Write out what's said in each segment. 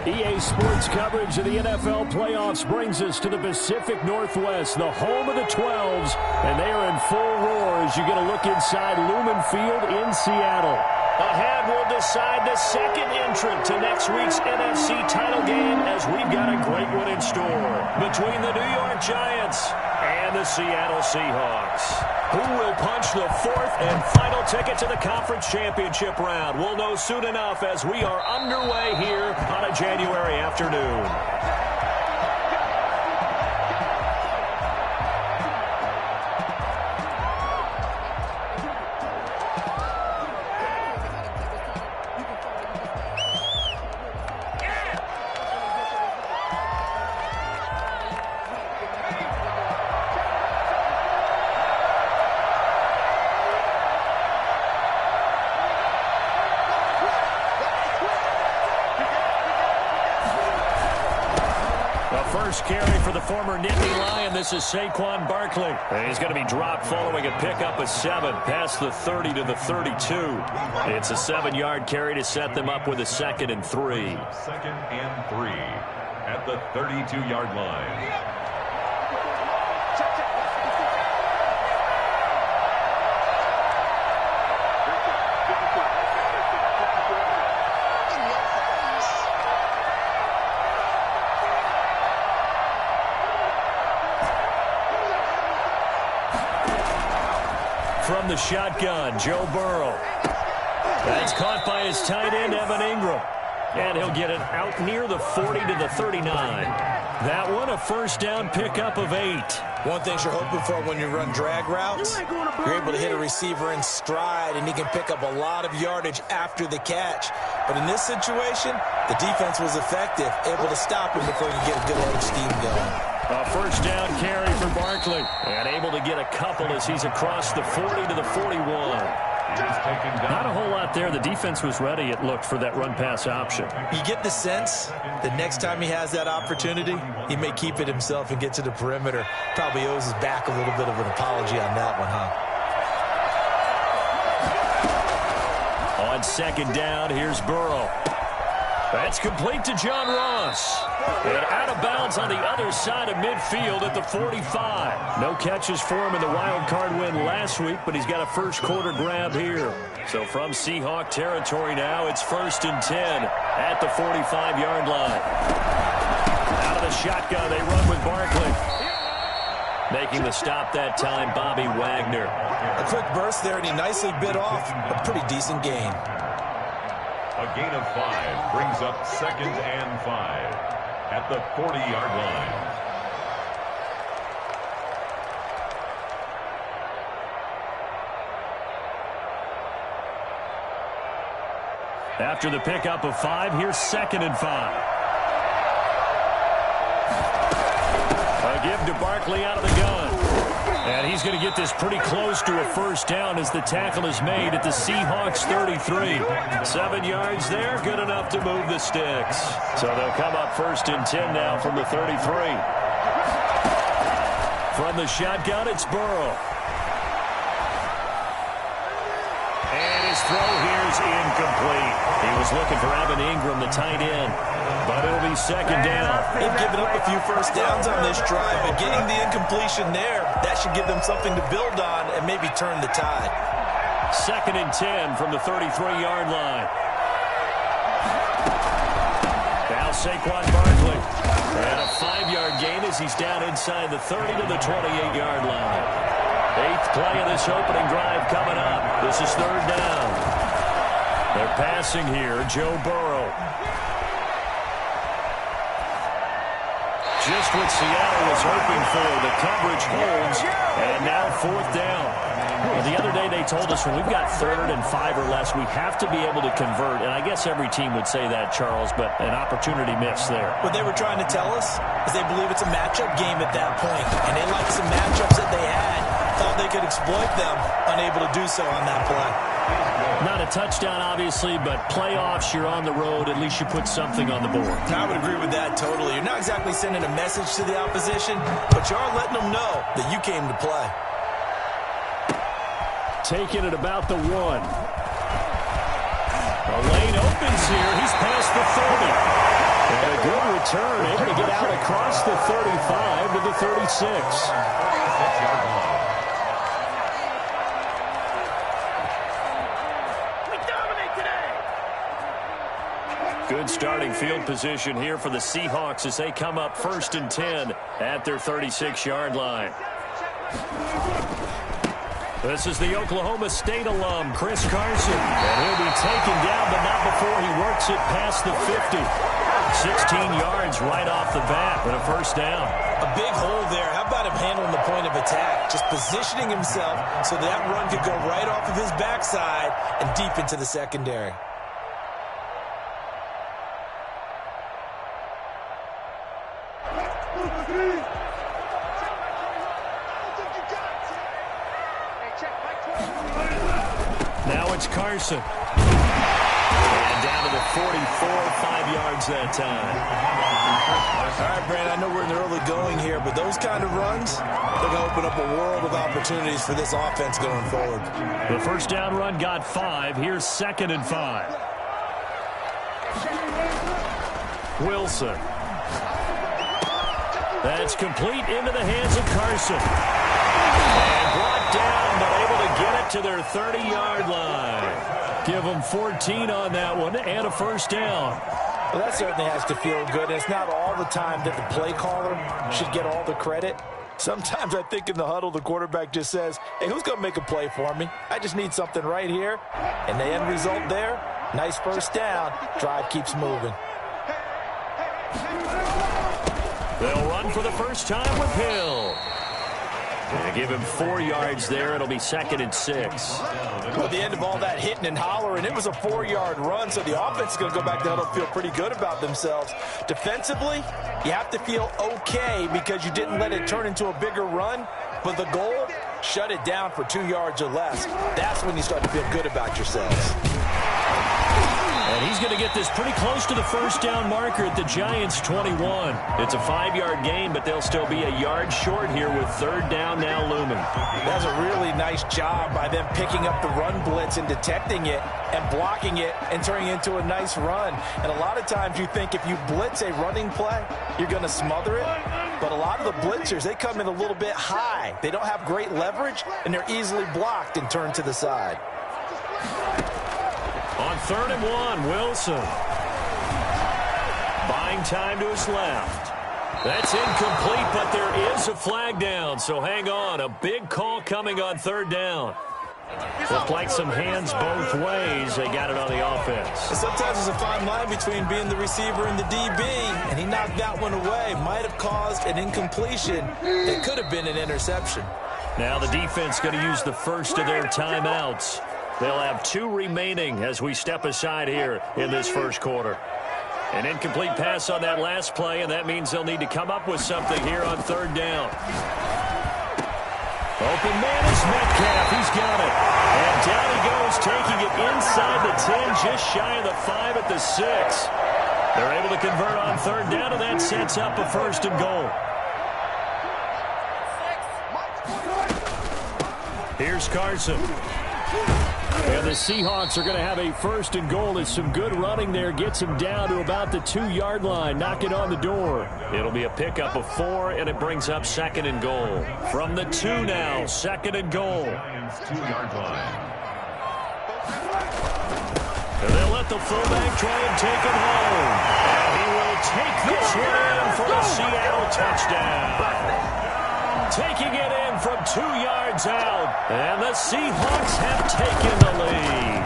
EA Sports coverage of the NFL playoffs brings us to the Pacific Northwest, the home of the 12s, and they are in full roar as you get a look inside Lumen Field in Seattle. Ahead, we'll decide the second entrant to next week's NFC title game as we've got a great one in store between the New York Giants and the Seattle Seahawks. Who will punch the fourth and final ticket to the conference championship round? We'll know soon enough as we are underway here on a January afternoon. First carry for the former Nittany Lion. This is Saquon Barkley. And he's going to be dropped following a pickup of 7 past the 30 to the 32. It's a 7-yard carry to set them up with a 2nd and 3. 2nd and 3 at the 32-yard line. From the shotgun, Joe Burrow. That's caught by his tight end, Evan Ingram. And he'll get it out near the 40 to the 39. That one, a first down pickup of 8. One thing you're hoping for when you run drag routes, you're able to hit a receiver in stride, and he can pick up a lot of yardage after the catch. But in this situation, the defense was effective, able to stop him before he could get a good edge steam going. A first down carry for Barkley. And able to get a couple as he's across the 40 to the 41. Not a whole lot there. The defense was ready, it looked, for that run-pass option. You get the sense that next time he has that opportunity, he may keep it himself and get to the perimeter. Probably owes his back a little bit of an apology on that one, huh? On second down, here's Burrow. That's complete to John Ross. And out of bounds on the other side of midfield at the 45. No catches for him in the wild card win last week, but he's got a first quarter grab here. So from Seahawk territory now, it's 1st and 10 at the 45-yard line. Out of the shotgun, they run with Barkley. Making the stop that time, Bobby Wagner. A quick burst there, and he nicely bit off a pretty decent gain. A gain of 5 brings up 2nd and 5 at the 40-yard line. After the pickup of 5, here's 2nd and 5. A give to Barkley out of the gun. And he's going to get this pretty close to a first down as the tackle is made at the Seahawks 33. 7 yards there, good enough to move the sticks. So they'll come up 1st and 10 now from the 33. From the shotgun, it's Burrow. And his throw here is incomplete. He was looking for Evan Ingram, the tight end. But it'll be 2nd down. They've given up a few first downs on this drive, but getting the incompletion there, that should give them something to build on and maybe turn the tide. 2nd and 10 from the 33-yard line. Now Saquon Barkley. And a 5-yard gain as he's down inside the 30 to the 28-yard line. 8th play of this opening drive coming up. This is 3rd down. They're passing here, Joe Burrow. Just what Seattle was hoping for. The coverage holds, and now 4th down. Well, the other day they told us when we've got 3rd and 5 or less, we have to be able to convert. And I guess every team would say that, Charles, but an opportunity missed there. What they were trying to tell us is they believe it's a matchup game at that point, and they liked some matchups that they had. Thought they could exploit them, unable to do so on that play. Not a touchdown, obviously, but playoffs, you're on the road. At least you put something on the board. I would agree with that totally. You're not exactly sending a message to the opposition, but you are letting them know that you came to play. Taking it about the 1. The lane opens here. He's past the 30. And a good return, able to get out across the 35 to the 36. 36-yard line. Good starting field position here for the Seahawks as they come up 1st and 10 at their 36-yard line. This is the Oklahoma State alum, Chris Carson. And he'll be taken down, but not before he works it past the 50. 16 yards right off the bat and a first down. A big hole there. How about him handling the point of attack? Just positioning himself so that run could go right off of his backside and deep into the secondary. Now it's Carson. And down to the 44, 5 yards that time. All right, Brandon, I know we're in the early going here, but those kind of runs, they're going to open up a world of opportunities for this offense going forward. The first down run got 5. Here's 2nd and 5. Wilson. That's complete into the hands of Carson. And brought down, but able to get it to their 30-yard line. Give them 14 on that one and a first down. Well, that certainly has to feel good. It's not all the time that the play caller should get all the credit. Sometimes I think in the huddle, the quarterback just says, hey, who's going to make a play for me? I just need something right here. And the end result there, nice first down. Drive keeps moving. They'll run for the first time with Hill. They give him 4 yards there. It'll be 2nd and 6. Well, at the end of all that hitting and hollering, it was a 4-yard run, so the offense is going to go back down and feel pretty good about themselves. Defensively, you have to feel okay because you didn't let it turn into a bigger run, but the goal, shut it down for 2 yards or less. That's when you start to feel good about yourselves. And he's going to get this pretty close to the first down marker at the Giants' 21. It's a 5-yard gain, but they'll still be a yard short here with 3rd down now looming. That's a really nice job by them picking up the run blitz and detecting it and blocking it and turning it into a nice run. And a lot of times you think if you blitz a running play, you're going to smother it. But a lot of the blitzers, they come in a little bit high. They don't have great leverage, and they're easily blocked and turned to the side. On 3rd and 1, Wilson. Buying time to his left. That's incomplete, but there is a flag down, so hang on. A big call coming on 3rd down. Looked like some hands both ways. They got it on the offense. Sometimes there's a fine line between being the receiver and the DB, and he knocked that one away. Might have caused an incompletion. It could have been an interception. Now the defense going to use the first of their timeouts. They'll have 2 remaining as we step aside here in this first quarter. An incomplete pass on that last play, and that means they'll need to come up with something here on 3rd down. Open man is Metcalf. He's got it. And down he goes, taking it inside the 10, just shy of the 5 at the 6. They're able to convert on 3rd down, and that sets up a 1st and goal. Here's Carson. And the Seahawks are going to have a 1st and goal as some good running there gets him down to about the 2-yard line. Knock it on the door. It'll be a pickup of 4, and it brings up 2nd and goal. From the 2 now, 2nd and goal. 2-yard line. And they'll let the fullback try and take him home. And he will take this one in for the Seattle touchdown. Taking it in from 2 yards out. And the Seahawks have taken the lead.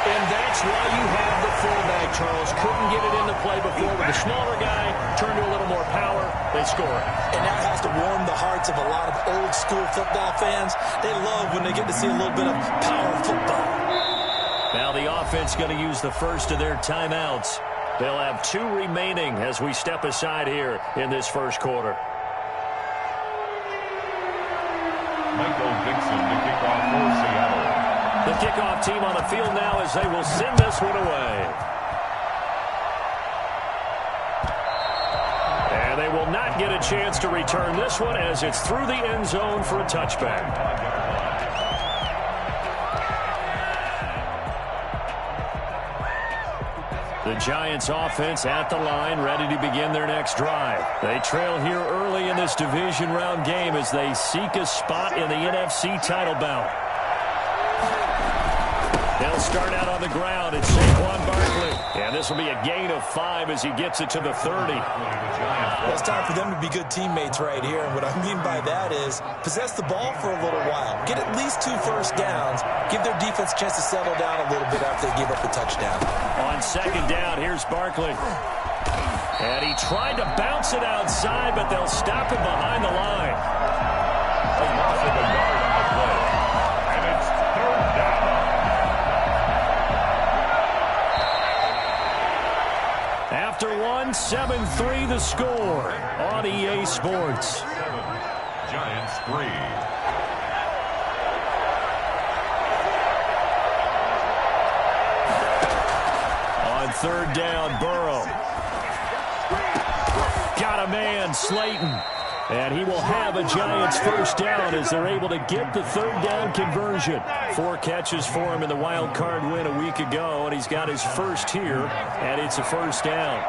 And that's why you have the fullback, Charles. Couldn't get it into play before with the smaller guy. Turned to a little more power. They score. And that has to warm the hearts of a lot of old-school football fans. They love when they get to see a little bit of power football. Now the offense going to use the first of their timeouts. They'll have 2 remaining as we step aside here in this first quarter. Michael Dixon to kick off for Seattle. The kickoff team on the field now as they will send this one away. And they will not get a chance to return this one as it's through the end zone for a touchback. The Giants offense at the line, ready to begin their next drive. They trail here early in this division round game as they seek a spot in the NFC title bout. They'll start out on the ground. It's Saquon Barkley. And this will be a gain of 5 as he gets it to the 30. Well, it's time for them to be good teammates right here. And what I mean by that is possess the ball for a little while. Get at least 2 first downs. Give their defense a chance to settle down a little bit after they give up a touchdown. On second down, here's Barkley. And he tried to bounce it outside, but they'll stop him behind the line. A loss of a yard on the play. And it's third down. After 1, 7-3 the score on EA Sports. 7, Giants 3. On third down, Burrow. Got a man, Slayton. And he will have a Giants first down as they're able to get the third down conversion. 4 catches for him in the wild card win a week ago, and he's got his first here, and it's a first down.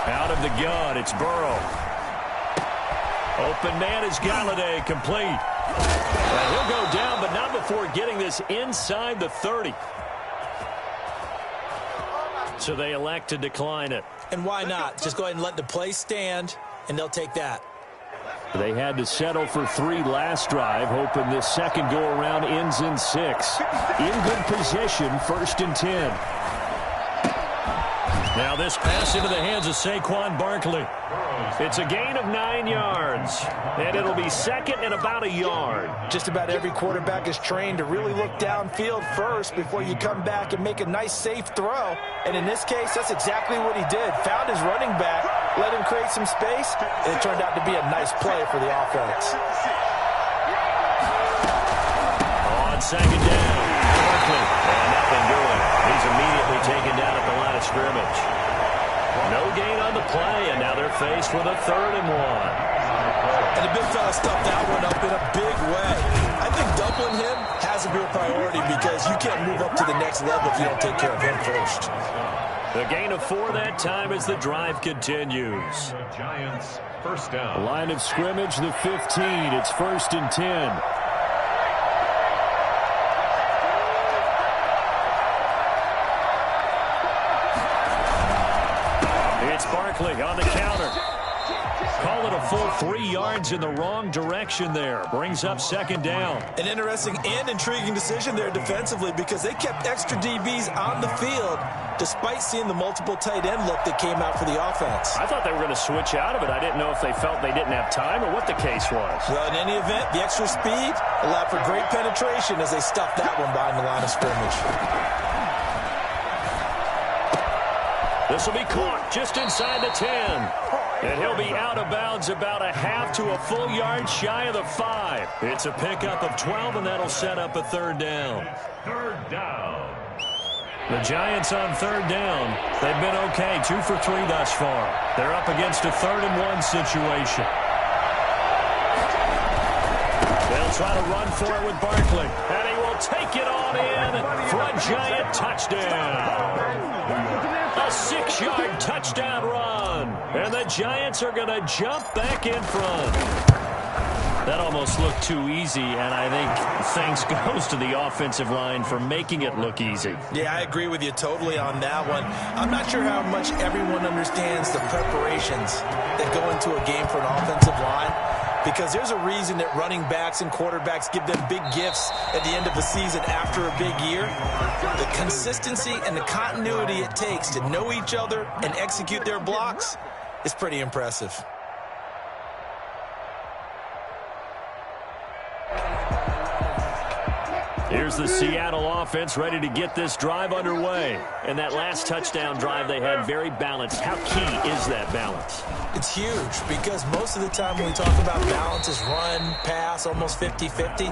Out of the gun, it's Burrow. Open man is Galladay, complete. And he'll go down, but not before getting this inside the 30. So they elect to decline it. And why not? Just go ahead and let the play stand, and they'll take that. They had to settle for 3 last drive, hoping this second go-around ends in 6. In good position, 1st and 10. Now this pass into the hands of Saquon Barkley. It's a gain of 9 yards, and it'll be second and about a yard. Just about every quarterback is trained to really look downfield first before you come back and make a nice, safe throw. And in this case, that's exactly what he did. Found his running back, let him create some space, and it turned out to be a nice play for the offense. On second down, Barkley, and nothing doing. He's immediately taken down at the line of scrimmage. No gain on the play, and now they're faced with a 3rd and 1. And the big fella stuffed that one up in a big way. I think doubling him has to be a priority because you can't move up to the next level if you don't take care of him first. The gain of 4 that time as the drive continues. Giants first down. Line of scrimmage, the 15. It's 1st and 10. It's Barkley on the counter. Call it a full 3 yards in the wrong direction there. Brings up second down. An interesting and intriguing decision there defensively because they kept extra DBs on the field despite seeing the multiple tight end look that came out for the offense. I thought they were going to switch out of it. I didn't know if they felt they didn't have time or what the case was. Well, in any event, the extra speed allowed for great penetration as they stuffed that one behind the line of scrimmage. This will be caught just inside the 10. And he'll be out of bounds about a half to a full yard shy of the 5. It's a pickup of 12, and that'll set up a 3rd down. Third down. The Giants on 3rd down. They've been okay, 2 for 3 thus far. They're up against a 3rd and 1 situation. They'll try to run for it with Barkley. And he will take it on in for a Giant touchdown. A 6-yard touchdown run. And the Giants are going to jump back in front. That almost looked too easy, and I think thanks goes to the offensive line for making it look easy. Yeah, I agree with you totally on that one. I'm not sure how much everyone understands the preparations that go into a game for an offensive line, because there's a reason that running backs and quarterbacks give them big gifts at the end of the season after a big year. The consistency and the continuity it takes to know each other and execute their blocks is pretty impressive. Here's the Seattle offense ready to get this drive underway. And that last touchdown drive they had very balanced. How key is that balance? It's huge because most of the time when we talk about balance is run, pass, almost 50-50.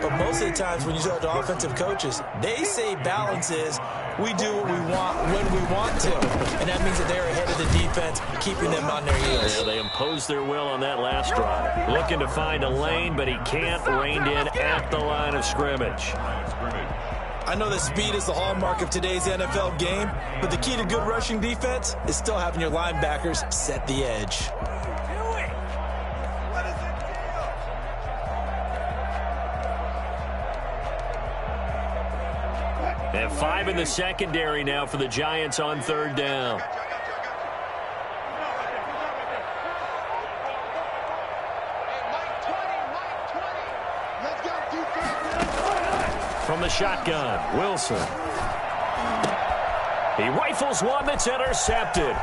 But most of the times when you talk to offensive coaches, they say balance is we do what we want when we want to. And that means that they're ahead of the defense, keeping them on their heels. Yeah, they imposed their will on that last drive. Looking to find a lane, but he can't. Reined in at the line of scrimmage. I know that speed is the hallmark of today's NFL game, but the key to good rushing defense is still having your linebackers set the edge. And 5 in the secondary now for the Giants on third down. From the shotgun, Wilson. He rifles one that's intercepted.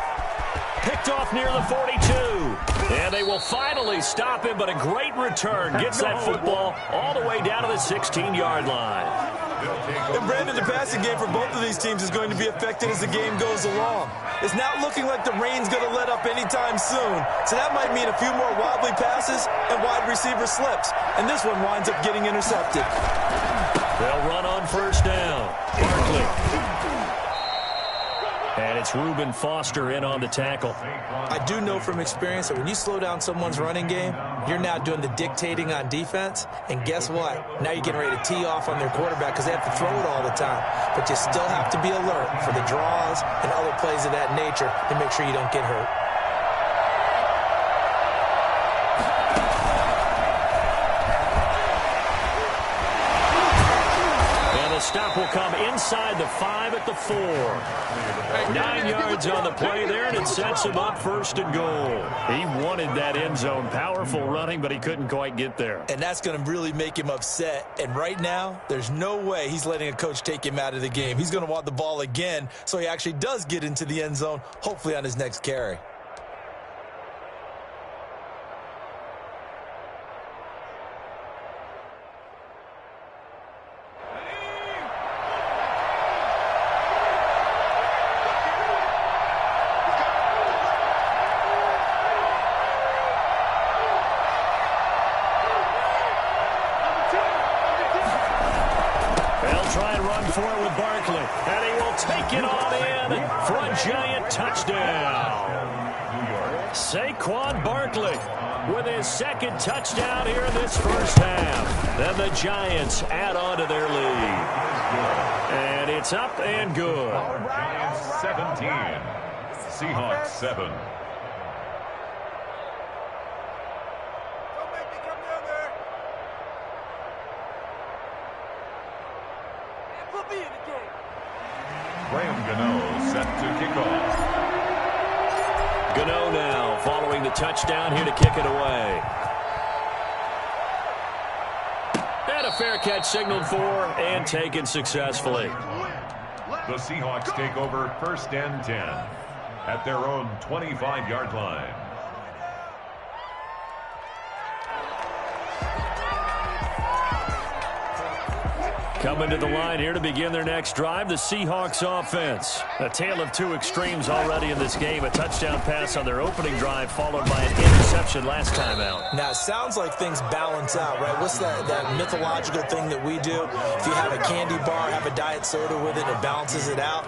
Picked off near the 42. And they will finally stop him, but a great return. Gets that football all the way down to the 16-yard line. And Brandon, the passing game for both of these teams is going to be affected as the game goes along. It's not looking like the rain's going to let up anytime soon. So that might mean a few more wobbly passes and wide receiver slips. And this one winds up getting intercepted. They'll run on first down. Barkley. And it's Reuben Foster in on the tackle. I do know from experience that when you slow down someone's running game, you're now doing the dictating on defense. And guess what? Now you're getting ready to tee off on their quarterback because they have to throw it all the time. But you still have to be alert for the draws and other plays of that nature to make sure you don't get hurt. The stop will come inside the 5 at the 4. 9 yards on the play there, and it sets him up first and goal. He wanted that end zone. Powerful running, but he couldn't quite get there. And that's going to really make him upset. And right now, there's no way he's letting a coach take him out of the game. He's going to want the ball again, so he actually does get into the end zone, hopefully on his next carry. Try and run for it with Barkley. And he will take it on in for a Giant touchdown. Saquon Barkley with his second touchdown here in this first half. Then the Giants add on to their lead. And it's up and good. Giants 17. Seahawks 7. Graham Gano set to kick off. Gano now following the touchdown here to kick it away. And a fair catch signaled for and taken successfully. The Seahawks take over first and 10 at their own 25-yard line. Coming to the line here to begin their next drive, the Seahawks offense. A tale of two extremes already in this game. A touchdown pass on their opening drive followed by an interception last time out. Now, it sounds like things balance out, right? What's that mythological thing that we do? If you have a candy bar, have a diet soda with it, it balances it out.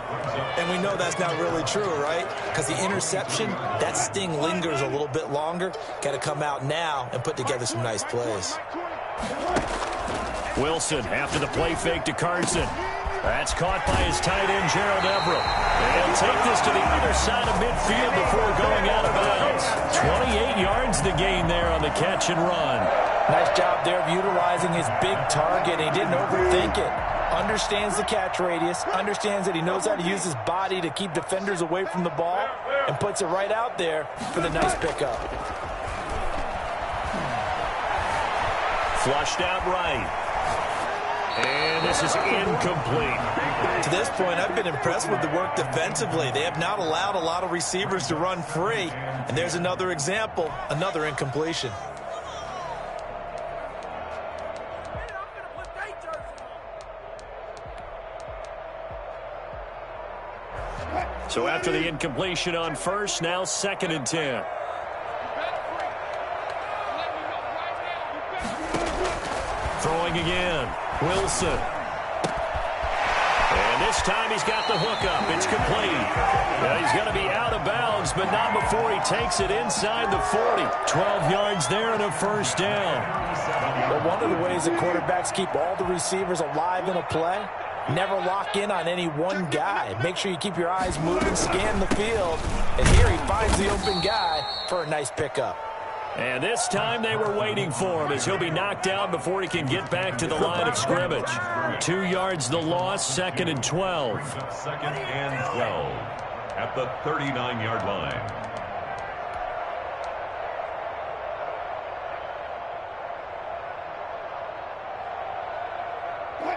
And we know that's not really true, right? Because the interception, that sting lingers a little bit longer. Got to come out now and put together some nice plays. Wilson after the play fake to Carson. That's caught by his tight end, Gerald Everett. And he'll take this to the other side of midfield before going out of bounds. 28 yards the gain there on the catch and run. Nice job there of utilizing his big target. He didn't overthink it. Understands the catch radius. Understands that he knows how to use his body to keep defenders away from the ball. And puts it right out there for the nice pickup. Flushed out right. And this is incomplete. To this point, I've been impressed with the work defensively. They have not allowed a lot of receivers to run free. And there's another example, another incompletion. So after the incompletion on first, now 2nd and 10. Throwing again. Wilson. And this time he's got the hookup. It's complete. Now he's going to be out of bounds, but not before he takes it inside the 40. 12 yards there and a first down. Well, one of the ways that quarterbacks keep all the receivers alive in a play Never lock in on any one guy. Make sure you keep your eyes moving, scan the field. And here he finds the open guy for a nice pickup. And this time they were waiting for him as he'll be knocked down before he can get back to the line of scrimmage. 2 yards the loss, 2nd and 12. 2nd and 12 at the 39-yard line.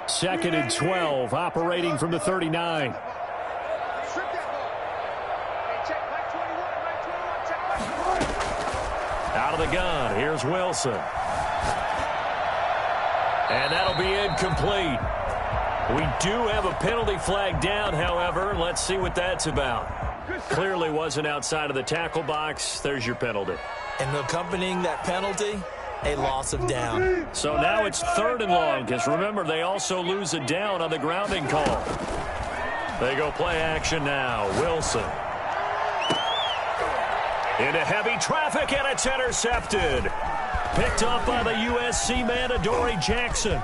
Second and 12, operating from the 39. Out of the gun, here's Wilson. And that'll be incomplete. We do have a penalty flag down, however. Let's see what that's about. Clearly wasn't outside of the tackle box. There's your penalty. And accompanying that penalty, a loss of down. So now it's 3rd and long, because remember, they also lose a down on the grounding call. They go play action now. Wilson. Into heavy traffic, and it's intercepted. Picked up by the USC man, Adoree Jackson.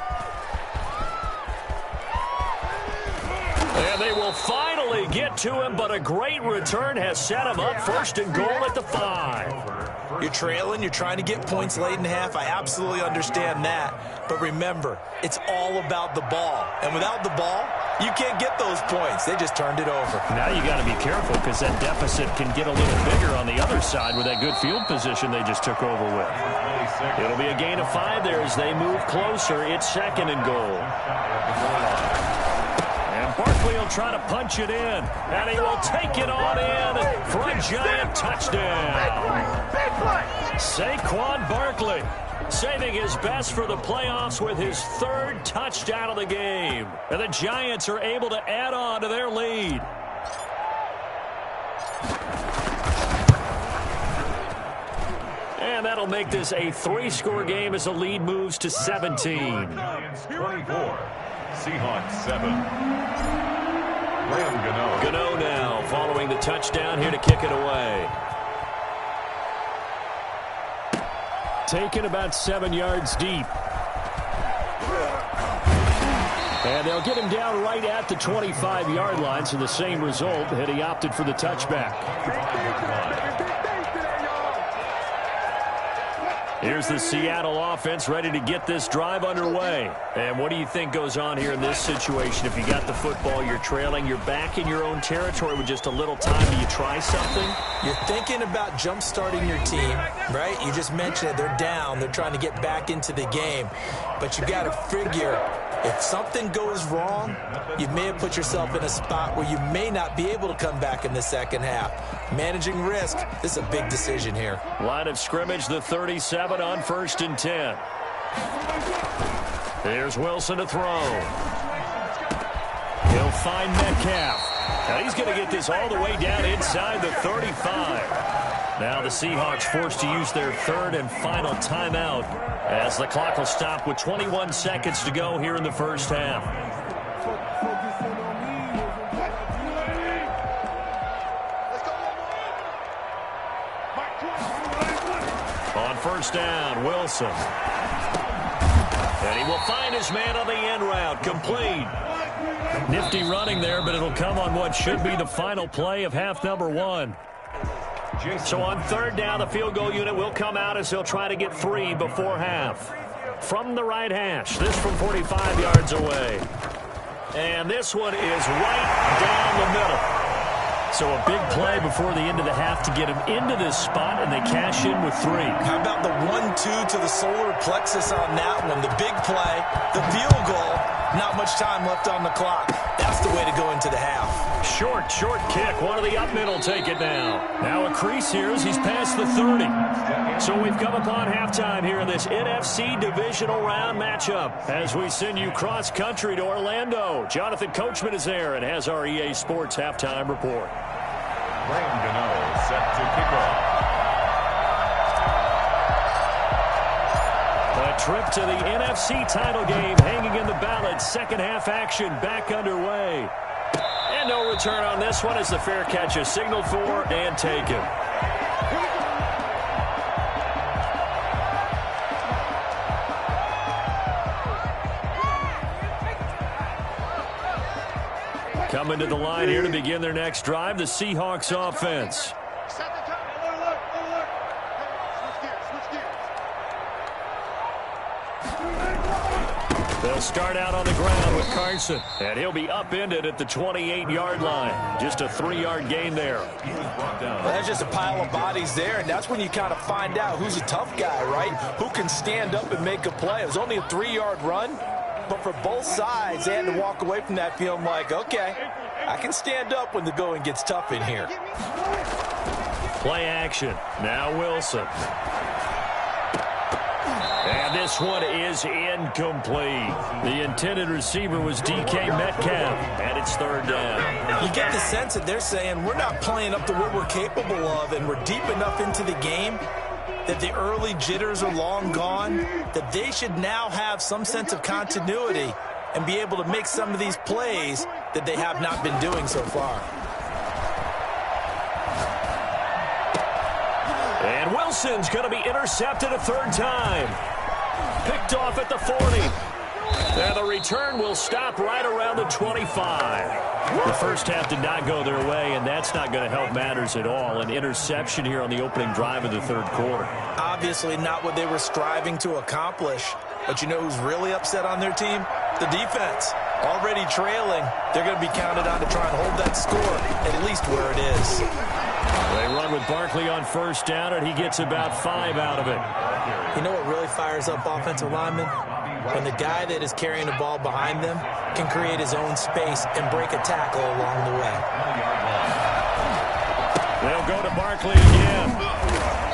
And they will finally get to him, but a great return has set him up 1st and goal at the 5. You're trailing, you're trying to get points late in half. I absolutely understand that. But remember, it's all about the ball. And without the ball, you can't get those points. They just turned it over. Now you got to be careful because that deficit can get a little bigger on the other side with that good field position they just took over with. It'll be a gain of 5 there as they move closer. It's 2nd and goal. And Barkley will try to punch it in. And he will take it on in for a giant touchdown. Saquon Barkley saving his best for the playoffs with his 3rd touchdown of the game. And the Giants are able to add on to their lead. And that'll make this a 3-score game as the lead moves to 17. Giants 24, Seahawks 7. Graham Gano. Gano now following the touchdown here to kick it away. Taken about 7 yards deep. And they'll get him down right at the 25-yard line, so the same result had he opted for the touchback. Here's the Seattle offense ready to get this drive underway. And what do you think goes on here in this situation? If you got the football, you're trailing, you're back in your own territory with just a little time. Do you try something? You're thinking about jump-starting your team, right? You just mentioned it. They're down. They're trying to get back into the game. But you got to figure, if something goes wrong, you may have put yourself in a spot where you may not be able to come back in the second half. Managing risk, this is a big decision here. Line of scrimmage, the 37 on 1st and 10. Here's Wilson to throw. He'll find Metcalf. Now he's going to get this all the way down inside the 35. Now the Seahawks forced to use their 3rd and final timeout as the clock will stop with 21 seconds to go here in the first half. On 1st down, Wilson. And he will find his man on the end route, complete. Nifty running there, but it'll come on what should be the final play of half number 1. So on 3rd down, the field goal unit will come out as he'll try to get 3 before half. From the right hash, this from 45 yards away. And this one is right down the middle. So a big play before the end of the half to get him into this spot, and they cash in with 3. How about the 1-2 to the solar plexus on that one? The big play, the field goal, not much time left on the clock. That's the way to go into the half. Short kick. One of the up mid will take it now. Now a crease here as he's past the 30. So we've come upon halftime here in this NFC divisional round matchup. As we send you cross country to Orlando, Jonathan Coachman is there and has our EA Sports halftime report. Graham Gano set to kick off. A trip to the NFC title game hanging in the balance. Second half action back underway. And no return on this one as the fair catch is signaled for and taken. Coming to the line here to begin their next drive, the Seahawks offense. They'll start out on the ground with Carson, and he'll be upended at the 28-yard line. Just a 3-yard gain there. Well, that's just a pile of bodies there, and that's when you kind of find out who's a tough guy, right? Who can stand up and make a play. It was only a 3-yard run, but for both sides, they had to walk away from that feeling like, okay, I can stand up when the going gets tough in here. Play action. Now Wilson. And this one is incomplete. The intended receiver was DK Metcalf, and it's third down. You get the sense that they're saying we're not playing up to what we're capable of, and we're deep enough into the game that the early jitters are long gone, that they should now have some sense of continuity and be able to make some of these plays that they have not been doing so far. And Wilson's going to be intercepted a third time. Picked off at the 40. And the return will stop right around the 25. The first half did not go their way, and that's not going to help matters at all. An interception here on the opening drive of the third quarter. Obviously not what they were striving to accomplish. But you know who's really upset on their team? The defense. Already trailing. They're going to be counted on to try and hold that score at least where it is. They run with Barkley on first down, and he gets about 5 out of it. You know what really fires up offensive linemen? When the guy that is carrying the ball behind them can create his own space and break a tackle along the way. They'll go to Barkley again.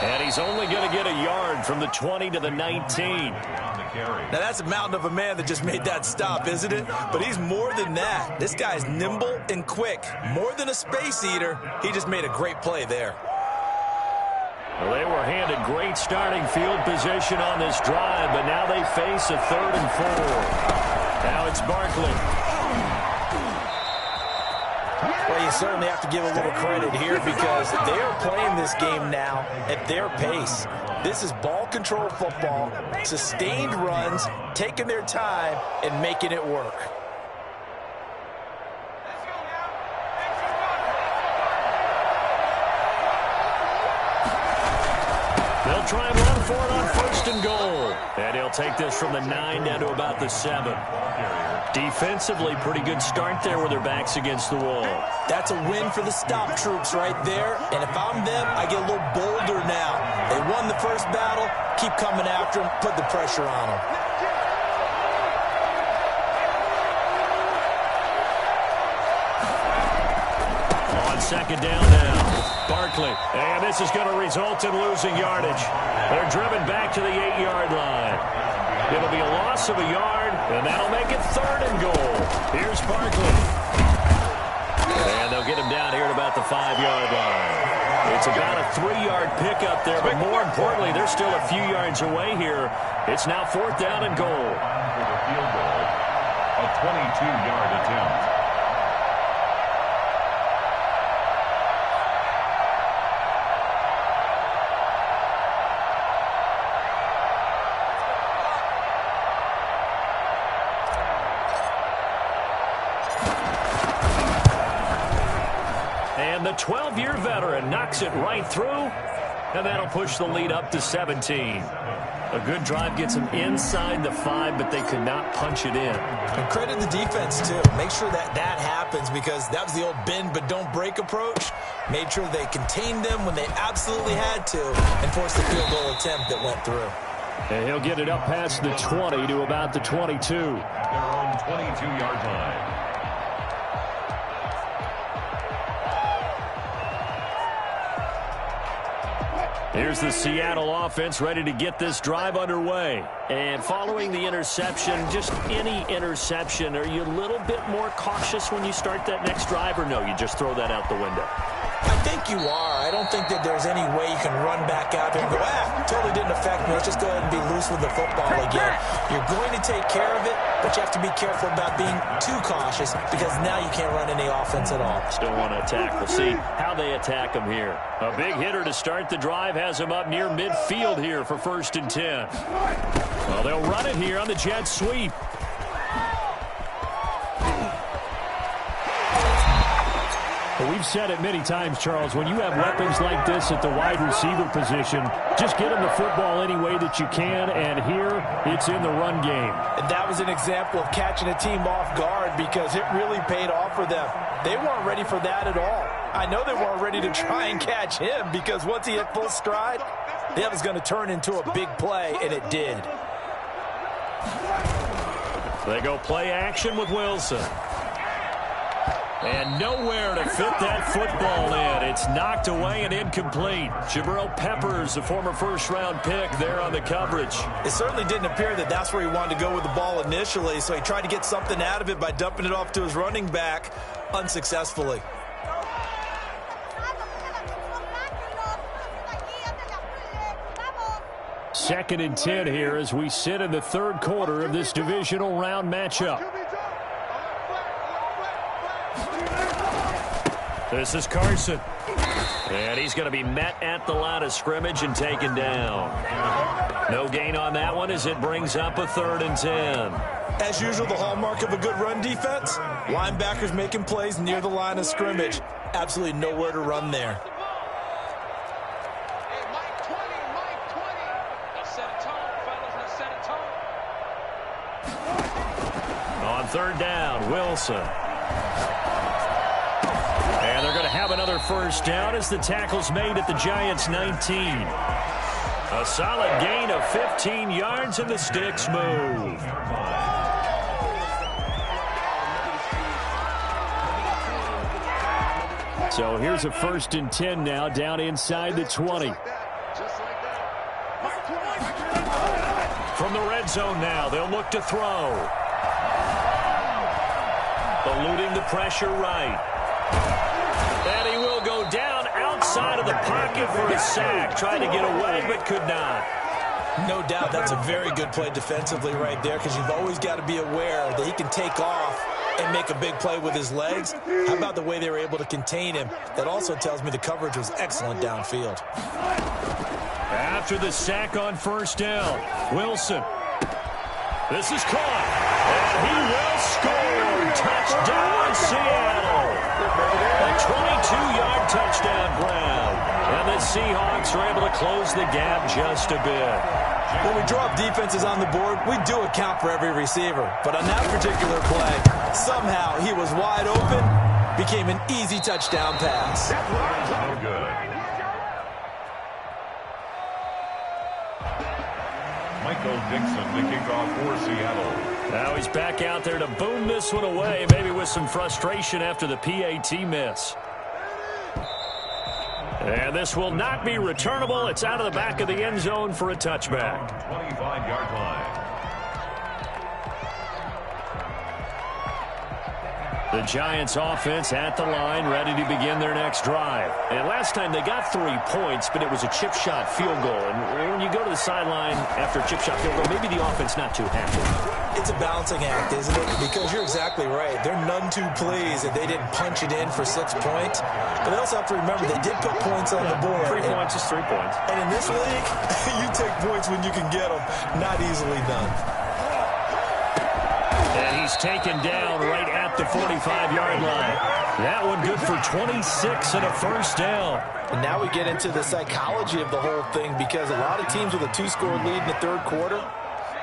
And he's only going to get a yard from the 20 to the 19. Now, that's a mountain of a man that just made that stop, isn't it? But he's more than that. This guy's nimble and quick. More than a space eater, he just made a great play there. Well, they were handed great starting field position on this drive, but now they face a 3rd and 4. Now it's Barkley. Well, you certainly have to give a little credit here because they are playing this game now at their pace. This is ball control football, sustained runs, taking their time, and making it work. They'll try and run for it on 1st and goal. And he'll take this from the 9 down to about the 7. Defensively, pretty good start there with their backs against the wall. That's a win for the stop troops right there. And if I'm them, I get a little bolder now. They won the first battle. Keep coming after them. Put the pressure on them. On 2nd down now. Barkley. And this is going to result in losing yardage. They're driven back to the 8-yard line. It'll be a loss of a yard, and that'll make it 3rd and goal. Here's Barkley. And they'll get him down here at about the 5-yard line. It's about a 3-yard pickup there, but more importantly, they're still a few yards away here. It's now 4th down and goal. For the field goal, a 22-yard attempt. And the 12-year veteran knocks it right through, and that'll push the lead up to 17. A good drive gets them inside the 5, but they could not punch it in. And credit the defense, too. Make sure that happens because that was the old bend but don't break approach. Made sure they contained them when they absolutely had to and forced the field goal attempt that went through. And he'll get it up past the 20 to about the 22. Their own 22-yard line. Here's the Seattle offense ready to get this drive underway. And following the interception, just any interception, are you a little bit more cautious when you start that next drive, or no, you just throw that out the window? I think you are. I don't think that there's any way you can run back out there and go, totally didn't affect me. Let's just go ahead and be loose with the football again. You're going to take care of it, but you have to be careful about being too cautious because now you can't run any offense at all. Still want to attack. We'll see how they attack him here. A big hitter to start the drive has him up near midfield here for 1st and 10. Well, they'll run it here on the jet sweep. But we've said it many times, Charles, when you have weapons like this at the wide receiver position, just get them the football any way that you can, and here it's in the run game. And that was an example of catching a team off guard because it really paid off for them. They weren't ready for that at all. I know they weren't ready to try and catch him because once he hit full stride, that was going to turn into a big play, and it did. They go play action with Wilson. And nowhere to fit that football in. It's knocked away and incomplete. Jabril Peppers, the former first-round pick, there on the coverage. It certainly didn't appear that that's where he wanted to go with the ball initially, so he tried to get something out of it by dumping it off to his running back unsuccessfully. Second and 10 here as we sit in the third quarter of this divisional round matchup. This is Carson. And he's going to be met at the line of scrimmage and taken down. No gain on that one as it brings up a 3rd and 10. As usual, the hallmark of a good run defense, linebackers making plays near the line of scrimmage. Absolutely nowhere to run there. On 3rd down, Wilson. And they're going to have another first down as the tackle's made at the Giants' 19. A solid gain of 15 yards and the sticks move. So here's a 1st and 10 now down inside the 20. From the red zone now, they'll look to throw. Eluding the pressure right. And he will go down outside of the pocket for a sack. Tried to get away, but could not. No doubt that's a very good play defensively right there because you've always got to be aware that he can take off and make a big play with his legs. How about the way they were able to contain him? That also tells me the coverage was excellent downfield. After the sack on 1st down, Wilson. This is caught. And he will score. Touchdown, Seattle. A 22-yard touchdown grab. And the Seahawks are able to close the gap just a bit. When we draw up defenses on the board, we do account for every receiver. But on that particular play, somehow he was wide open, became an easy touchdown pass. No good. Michael Dixon to kick off for Seattle. Now he's back out there to boom this one away, maybe with some frustration after the PAT miss. And this will not be returnable. It's out of the back of the end zone for a touchback. 25-yard line. The Giants offense at the line, ready to begin their next drive. And last time they got 3 points, but it was a chip shot field goal. And when you go to the sideline after a chip shot field goal, maybe the offense not too happy. It's a balancing act, isn't it? Because you're exactly right. They're none too pleased that they didn't punch it in for 6 points. But they also have to remember they did put points on the board. 3 points is 3 points. And in this league, you take points when you can get them. Not easily done. And he's taken down right at the 45-yard line. That one good for 26 and a first down. And now we get into the psychology of the whole thing because a lot of teams with a 2-score lead in the third quarter,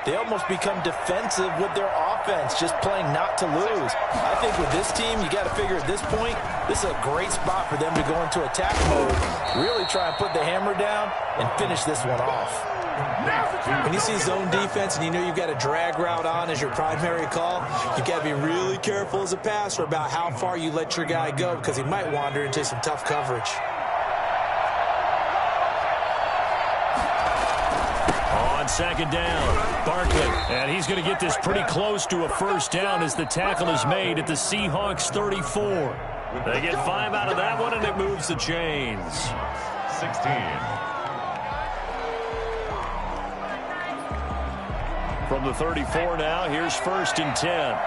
they almost become defensive with their offense, just playing not to lose. I think with this team, you got to figure at this point, this is a great spot for them to go into attack mode, really try and put the hammer down and finish this one off. When you see zone defense and you know you've got a drag route on as your primary call, you've got to be really careful as a passer about how far you let your guy go because he might wander into some tough coverage. On 2nd down, Barkley. And he's going to get this pretty close to a first down as the tackle is made at the Seahawks 34. They get 5 out of that one, and it moves the chains. 16. From the 34 now, here's 1st and 10.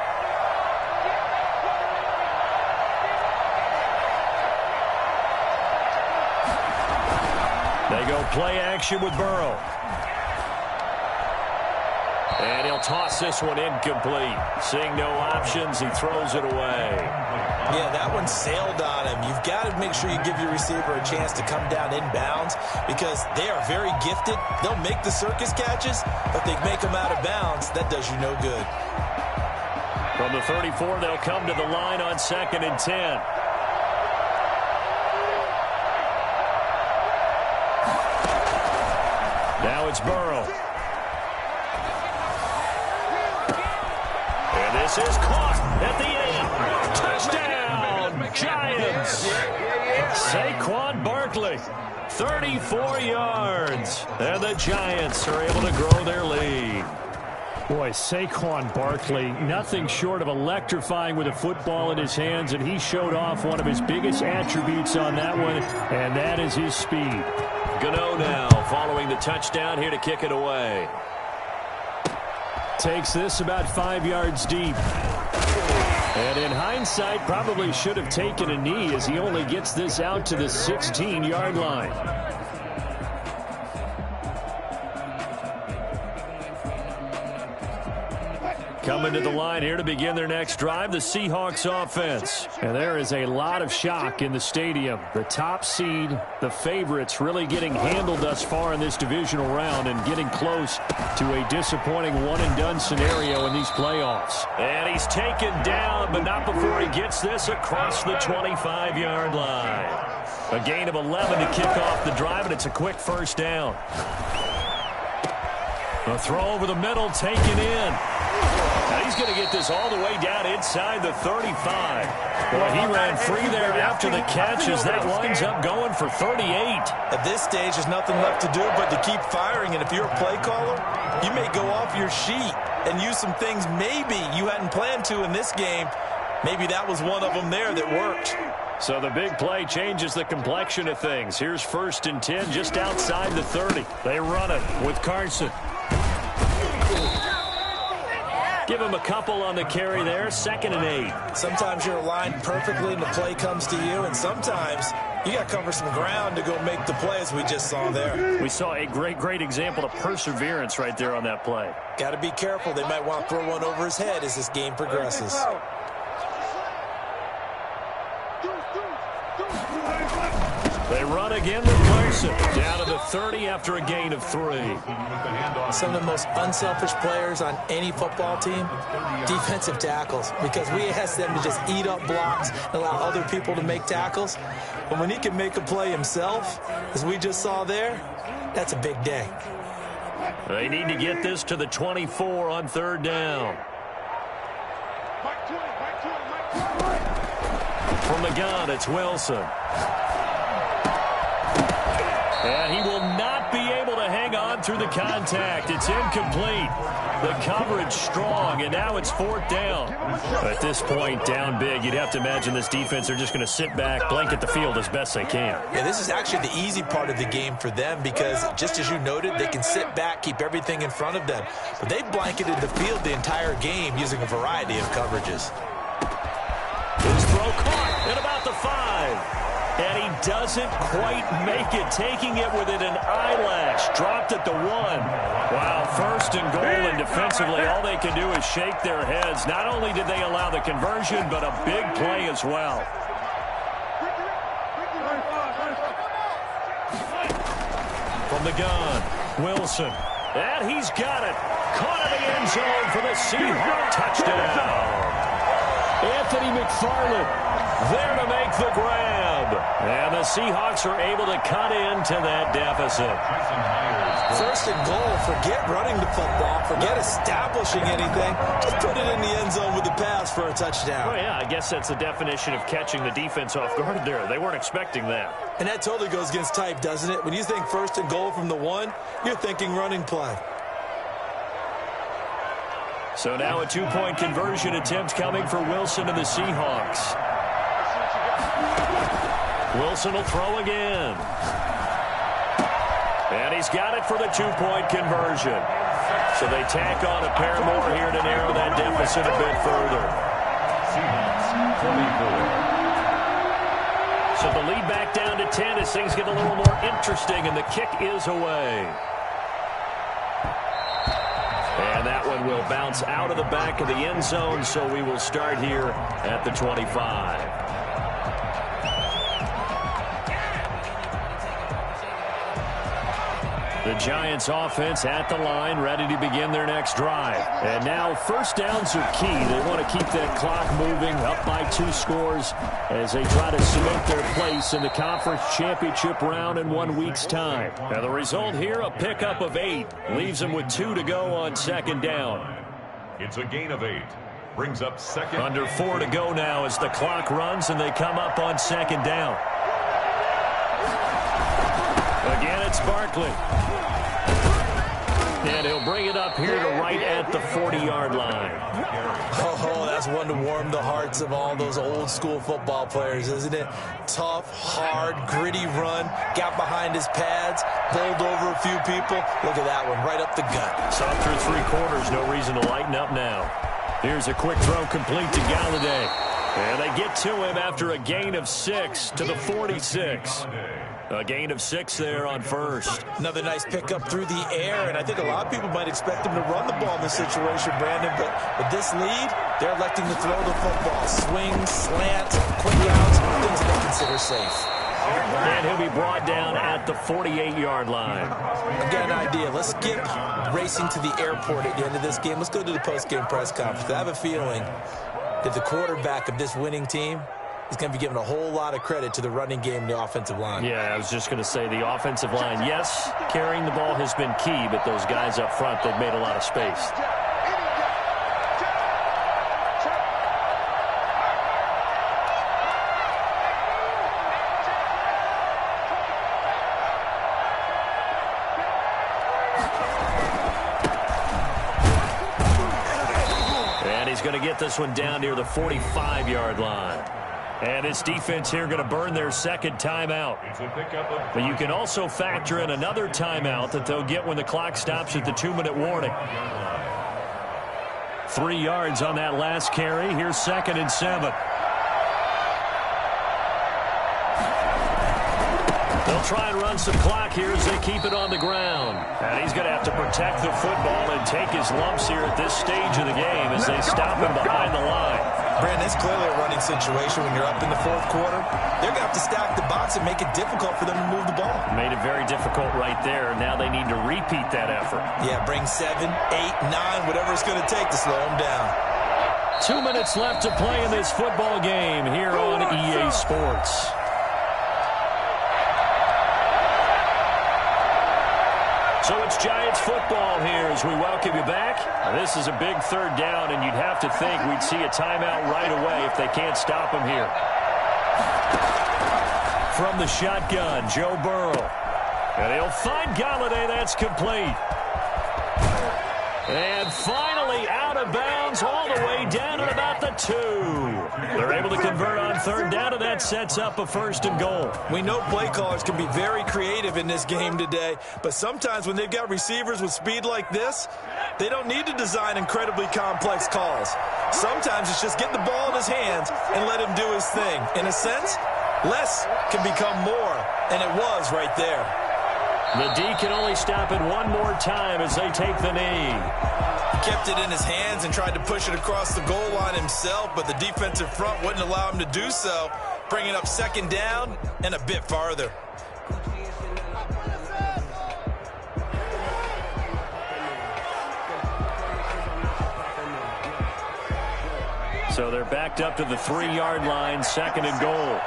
They go play action with Burrow. And he'll toss this one incomplete. Seeing no options, he throws it away. Yeah, that one sailed on him. You've got to make sure you give your receiver a chance to come down inbounds because they are very gifted. They'll make the circus catches, but they make them out of bounds. That does you no good. From the 34, they'll come to the line on 2nd and 10. Now it's Burrow. And this is caught at the 8. Touchdown, Giants. Saquon Barkley, 34 yards. And the Giants are able to grow their lead. Boy, Saquon Barkley, nothing short of electrifying with a football in his hands, and he showed off one of his biggest attributes on that one, and that is his speed. Gano now following the touchdown here to kick it away. Takes this about 5 yards deep. And in hindsight, probably should have taken a knee as he only gets this out to the 16-yard line. Coming to the line here to begin their next drive, the Seahawks offense. And there is a lot of shock in the stadium. The top seed, the favorites, really getting handled thus far in this divisional round and getting close to a disappointing one-and-done scenario in these playoffs. And he's taken down, but not before he gets this across the 25-yard line. A gain of 11 to kick off the drive, and it's a quick first down. A throw over the middle, taken in. Now he's going to get this all the way down inside the 35. Boy, he ran free there after the catch as that winds up going for 38. At this stage, there's nothing left to do but to keep firing. And if you're a play caller, you may go off your sheet and use some things maybe you hadn't planned to in this game. Maybe that was one of them there that worked. So the big play changes the complexion of things. Here's 1st and 10 just outside the 30. They run it with Carson. Give him a couple on the carry there. 2nd and 8. Sometimes you're aligned perfectly and the play comes to you, and sometimes you got to cover some ground to go make the play as we just saw there. We saw a great example of perseverance right there on that play. Got to be careful. They might want to throw one over his head as this game progresses. They run again with Carson. Down to the 30 after a gain of 3. Some of the most unselfish players on any football team, defensive tackles, because we ask them to just eat up blocks and allow other people to make tackles. But when he can make a play himself, as we just saw there, that's a big day. They need to get this to the 24 on 3rd down. From the gun, it's Wilson. And he will not be able to hang on through the contact. It's incomplete. The coverage strong, and now it's 4th down. At this point, down big, you'd have to imagine this defense, they're just going to sit back, blanket the field as best they can. Yeah, this is actually the easy part of the game for them because, just as you noted, they can sit back, keep everything in front of them. But they blanketed the field the entire game using a variety of coverages. His throw caught at about the 5. And he doesn't quite make it, taking it within an eyelash. Dropped at the 1. Wow, 1st and goal, and defensively all they can do is shake their heads. Not only did they allow the conversion, but a big play as well. From the gun, Wilson. And he's got it. Caught in the end zone for the Seahawks touchdown. Anthony McFarland there to make the grab. And the Seahawks are able to cut into that deficit. 1st and goal. Forget running the football. Forget establishing anything. Just put it in the end zone with the pass for a touchdown. Well, yeah, I guess that's the definition of catching the defense off guard there. They weren't expecting that. And that totally goes against type, doesn't it? When you think 1st and goal from the 1, you're thinking running play. So now a 2-point conversion attempt coming for Wilson and the Seahawks. Wilson will throw again. And he's got it for the 2-point conversion. So they tack on a pair more here to narrow that deficit a bit further. So the lead back down to 10 as things get a little more interesting, and the kick is away. And that one will bounce out of the back of the end zone, so we will start here at the 25. The Giants offense at the line, ready to begin their next drive. And now first downs are key. They want to keep that clock moving, up by 2 scores as they try to cement their place in the conference championship round in 1 week's time. Now the result here, a pickup of 8. Leaves them with 2 to go on second down. It's a gain of 8. Brings up second. Under 4 to go now as the clock runs and they come up on second down. Again, it's Barkley. And he'll bring it up here to right at the 40-yard line. Oh, that's one to warm the hearts of all those old-school football players, isn't it? Tough, hard, gritty run. Got behind his pads, bowled over a few people. Look at that one, right up the gut. So through 3 quarters, no reason to lighten up now. Here's a quick throw complete to Galladay. And they get to him after a gain of 6 to the 46. A gain of 6 there on first. Another nice pickup through the air, and I think a lot of people might expect him to run the ball in this situation, Brandon, but with this lead, they're electing to throw the football. Swings, slants, quick outs, things that they consider safe. And he'll be brought down at the 48-yard line. Again, an idea. Let's skip racing to the airport at the end of this game. Let's go to the post-game press conference. I have a feeling that the quarterback of this winning team is going to be giving a whole lot of credit to the running game and the offensive line. Yeah, I was just going to say the offensive line. Yes, carrying the ball has been key, but those guys up front, they've made a lot of space. And he's going to get this one down near the 45-yard line. And his defense here going to burn their second timeout. But you can also factor in another timeout that they'll get when the clock stops at the 2-minute warning. 3 yards on that last carry. Here's 2nd and 7. They'll try and run some clock here as they keep it on the ground. And he's going to have to protect the football and take his lumps here at this stage of the game as they stop him behind the line. Brandon, it's clearly a running situation when you're up in the 4th quarter. They're going to have to stack the box and make it difficult for them to move the ball. Made it very difficult right there. Now they need to repeat that effort. Yeah, bring 7, 8, 9, whatever it's going to take to slow them down. 2 minutes left to play in this football game here on EA Sports. So it's Giants football here as we welcome you back. This is a big 3rd down, and you'd have to think we'd see a timeout right away if they can't stop him here. From the shotgun, Joe Burrow. And he'll find Galladay. That's complete. And finally out of bounds all the way down at about the 2. They're able to convert on 3rd down, and that sets up a 1st and goal. We know play callers can be very creative in this game today, but sometimes when they've got receivers with speed like this, they don't need to design incredibly complex calls. Sometimes it's just get the ball in his hands and let him do his thing. In a sense, less can become more, and it was right there. The D can only stop it one more time as they take the knee. He kept it in his hands and tried to push it across the goal line himself, but the defensive front wouldn't allow him to do so, bringing up 2nd down and a bit farther. So they're backed up to the 3-yard line, 2nd and goal.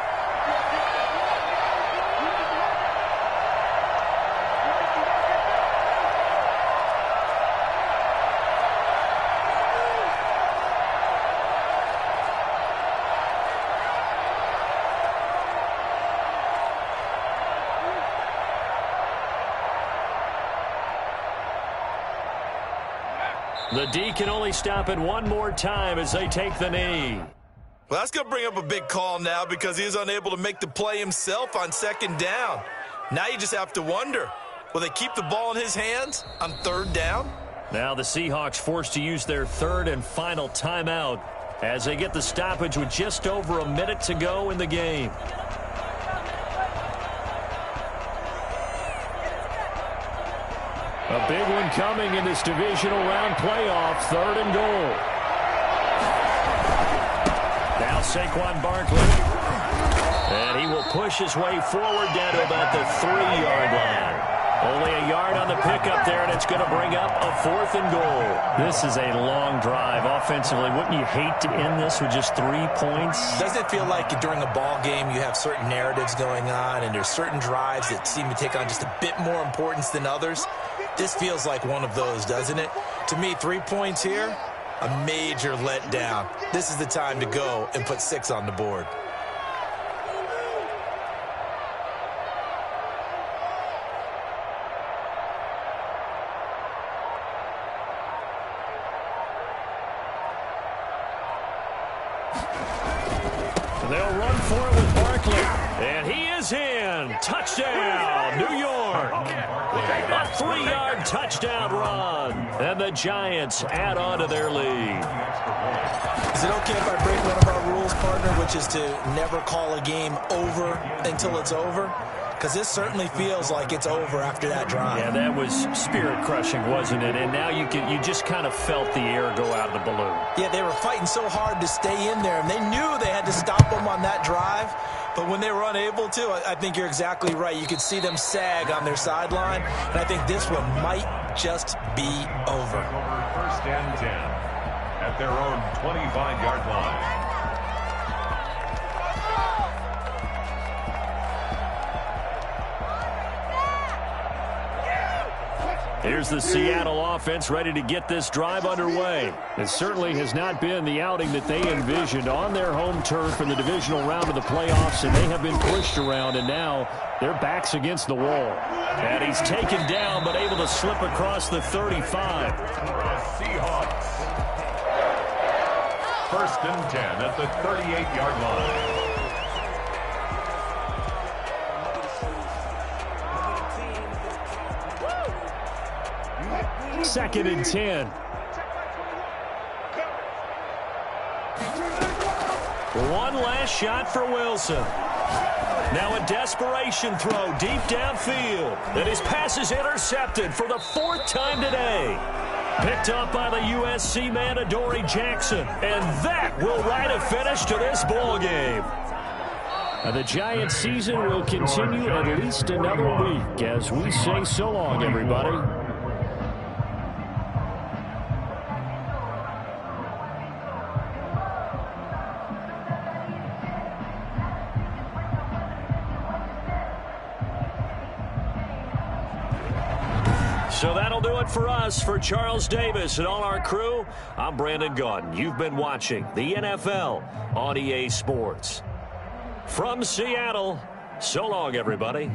The D can only stop it one more time as they take the knee. Well, that's going to bring up a big call now because he was unable to make the play himself on 2nd down. Now you just have to wonder, will they keep the ball in his hands on 3rd down? Now the Seahawks forced to use their 3rd and final timeout as they get the stoppage with just over a minute to go in the game. A big one coming in this divisional round playoff, 3rd and goal. Now Saquon Barkley. And he will push his way forward down to about the 3-yard line. Only a yard on the pickup there, and it's going to bring up a 4th and goal. This is a long drive offensively. Wouldn't you hate to end this with just 3 points? Doesn't it feel like during a ball game you have certain narratives going on, and there's certain drives that seem to take on just a bit more importance than others? This feels like one of those, doesn't it? To me, 3 points here, a major letdown. This is the time to go and put 6 on the board. They'll run for it with Barkley. And he is in. Touchdown, New York. A 3-yard touchdown run. And the Giants add on to their lead. Is it okay if I break one of our rules, partner, which is to never call a game over until it's over? Because this certainly feels like it's over after that drive. Yeah, that was spirit-crushing, wasn't it? And now you just kind of felt the air go out of the balloon. Yeah, they were fighting so hard to stay in there, and they knew they had to stop them on that drive. But when they were unable to, I think you're exactly right. You could see them sag on their sideline, and I think this one might just be over. 1st and 10 at their own 25-yard line. Here's the Seattle offense ready to get this drive underway. It certainly has not been the outing that they envisioned on their home turf in the divisional round of the playoffs, and they have been pushed around, and now their back's against the wall. And he's taken down but able to slip across the 35. Seahawks. 1st and 10 at the 38-yard line. 2nd and 10. One last shot for Wilson. Now a desperation throw deep downfield. And his pass is intercepted for the 4th time today. Picked up by the USC man, Adoree Jackson. And that will write a finish to this ball game. And the Giants season will continue at least another week as we say so long, everybody. So that'll do it for us. For Charles Davis and all our crew, I'm Brandon Gaudin. You've been watching the NFL on EA Sports. From Seattle, so long, everybody.